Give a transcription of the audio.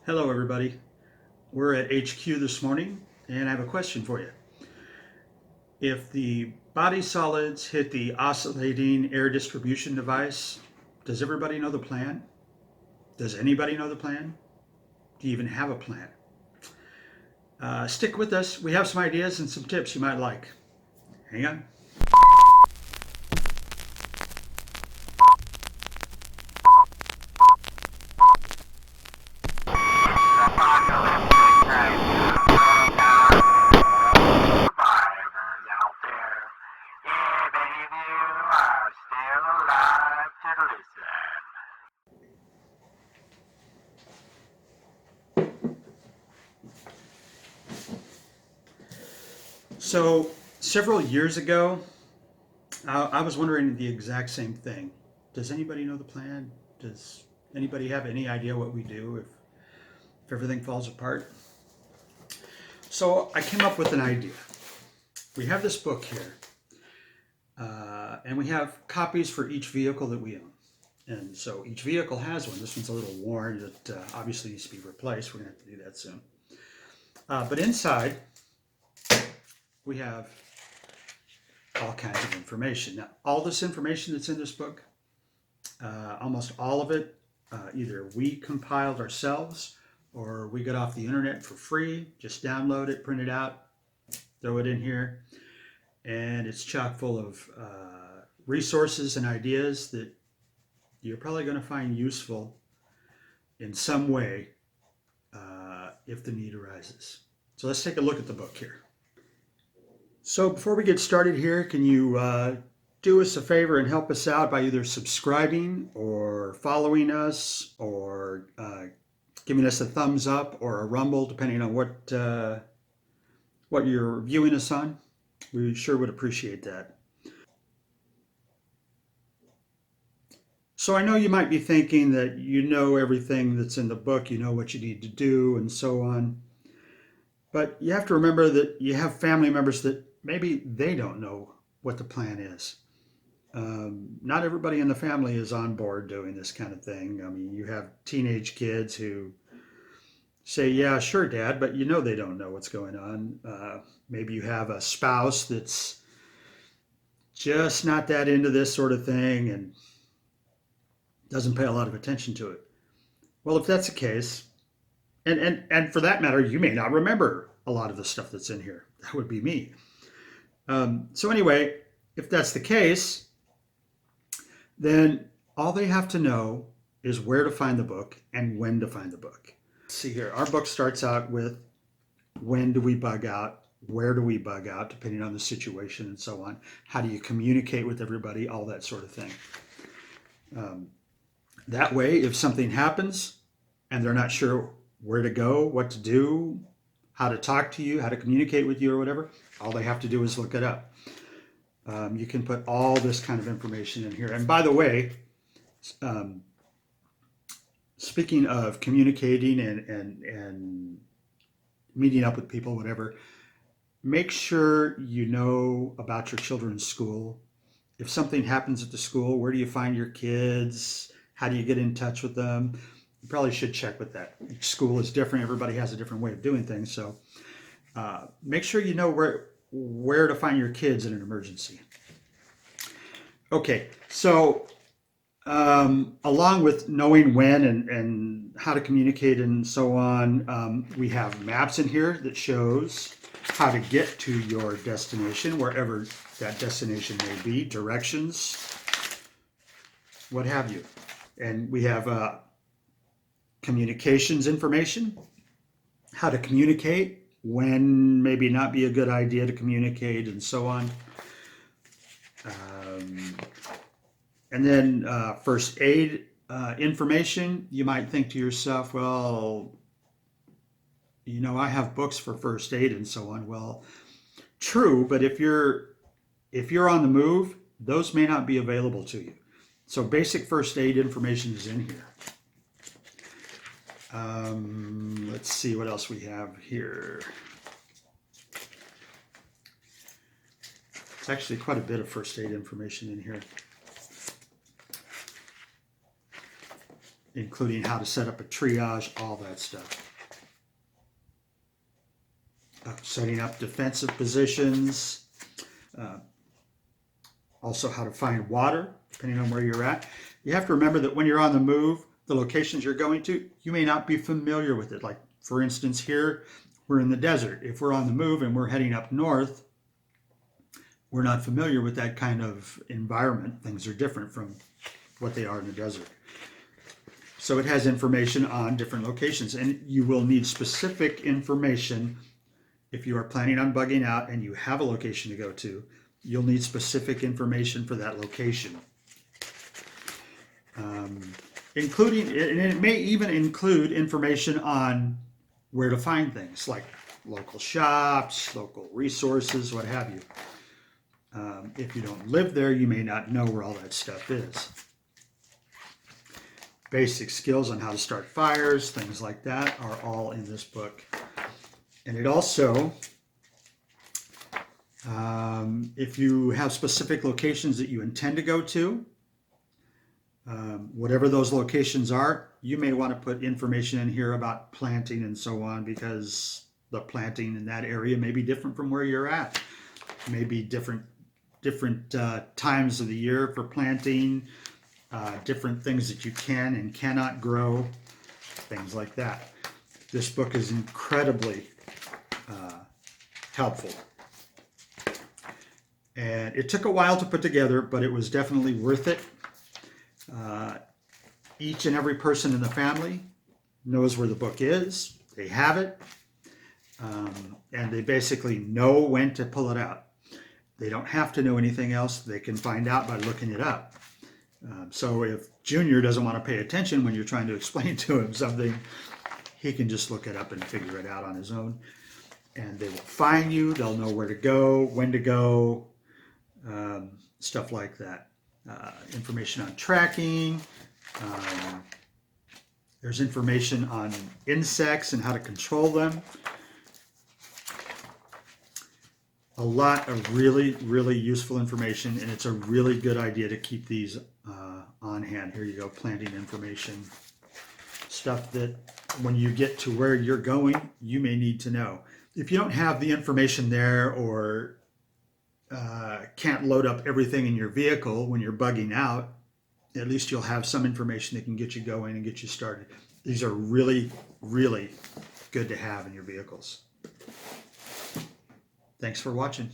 Hello, everybody. We're at HQ this morning, and I have a question for you. If the body solids hit the oscillating air distribution device, does everybody know the plan? Does anybody know the plan? Do you even have a plan? Stick with us. We have some ideas and some tips you might like. Hang on. So, several years ago, I was wondering the exact same thing. Does anybody know the plan? Does anybody have any idea what we do if everything falls apart? So, I came up with an idea. We have this book here, and we have copies for each vehicle that we own. And so each vehicle has one. This one's a little worn. It obviously needs to be replaced. We're going to have to do that soon. But inside, we have all kinds of information. Now, all this information that's in this book, almost all of it, either we compiled ourselves or we got off the internet for free. Just download it, print it out, throw it in here. And it's chock full of resources and ideas that you're probably going to find useful in some way if the need arises. So let's take a look at the book here. So before we get started here, can you do us a favor and help us out by either subscribing or following us or giving us a thumbs up or a rumble, depending on what you're viewing us on? We sure would appreciate that. So I know you might be thinking that you know everything that's in the book, you know what you need to do, and so on. But you have to remember that you have family members that maybe they don't know what the plan is. Not everybody in the family is on board doing this kind of thing. I mean, you have teenage kids who say, yeah, sure, Dad, but you know they don't know what's going on. Maybe you have a spouse that's just not that into this sort of thing and doesn't pay a lot of attention to it. Well, if that's the case, and for that matter, you may not remember a lot of the stuff that's in here. That would be me. So anyway, if that's the case, then all they have to know is where to find the book and when to find the book. Let's see here, our book starts out with when do we bug out, where do we bug out, depending on the situation and so on. How do you communicate with everybody, all that sort of thing. That way, if something happens and they're not sure where to go, what to do, how to talk to you, how to communicate with you or whatever, all they have to do is look it up. You can put all this kind of information in here. And by the way, speaking of communicating and meeting up with people, whatever, make sure you know about your children's school. If something happens at the school, where do you find your kids? How do you get in touch with them? You probably should check with that. Each school is different. Everybody has a different way of doing things. So make sure you know where to find your kids in an emergency. Okay, so along with knowing when and how to communicate and so on, we have maps in here that shows how to get to your destination, wherever that destination may be, directions, what have you. And we have communications information, how to communicate, when maybe not be a good idea to communicate, and so on. And then first aid information. You might think to yourself, well, you know, I have books for first aid and so on. Well, true, but if you're on the move, those may not be available to you. So basic first aid information is in here. Let's see what else we have here. It's actually quite a bit of first aid information in here. including how to set up a triage, all that stuff. Setting up defensive positions, also how to find water, depending on where you're at. You have to remember that when you're on the move, the locations you're going to, you may not be familiar with it. Like, for instance, here, we're in the desert. If we're on the move and we're heading up north, we're not familiar with that kind of environment. Things are different from what they are in the desert. So it has information on different locations, and you will need specific information. If you are planning on bugging out and you have a location to go to, you'll need specific information for that location. Including, and it may even include information on where to find things like local shops, local resources, what have you. If you don't live there, you may not know where all that stuff is. Basic skills on how to start fires, things like that, are all in this book. And it also, if you have specific locations that you intend to go to, whatever those locations are, you may want to put information in here about planting and so on, because the planting in that area may be different from where you're at. Maybe different times of the year for planting, different things that you can and cannot grow, things like that. This book is incredibly helpful. And it took a while to put together, but it was definitely worth it. Each and every person in the family knows where the book is. They have it. And they basically know when to pull it out. They don't have to know anything else. They can find out by looking it up. So if Junior doesn't want to pay attention when you're trying to explain to him something, he can just look it up and figure it out on his own. And they will find you. They'll know where to go, when to go, stuff like that. Information on tracking. There's information on insects and how to control them. A lot of really, really useful information, and it's a really good idea to keep these on hand. Here you go, planting information. Stuff that when you get to where you're going, you may need to know. If you don't have the information there, or can't load up everything in your vehicle when you're bugging out, at least you'll have some information that can get you going and get you started. These are really, really good to have in your vehicles. Thanks for watching.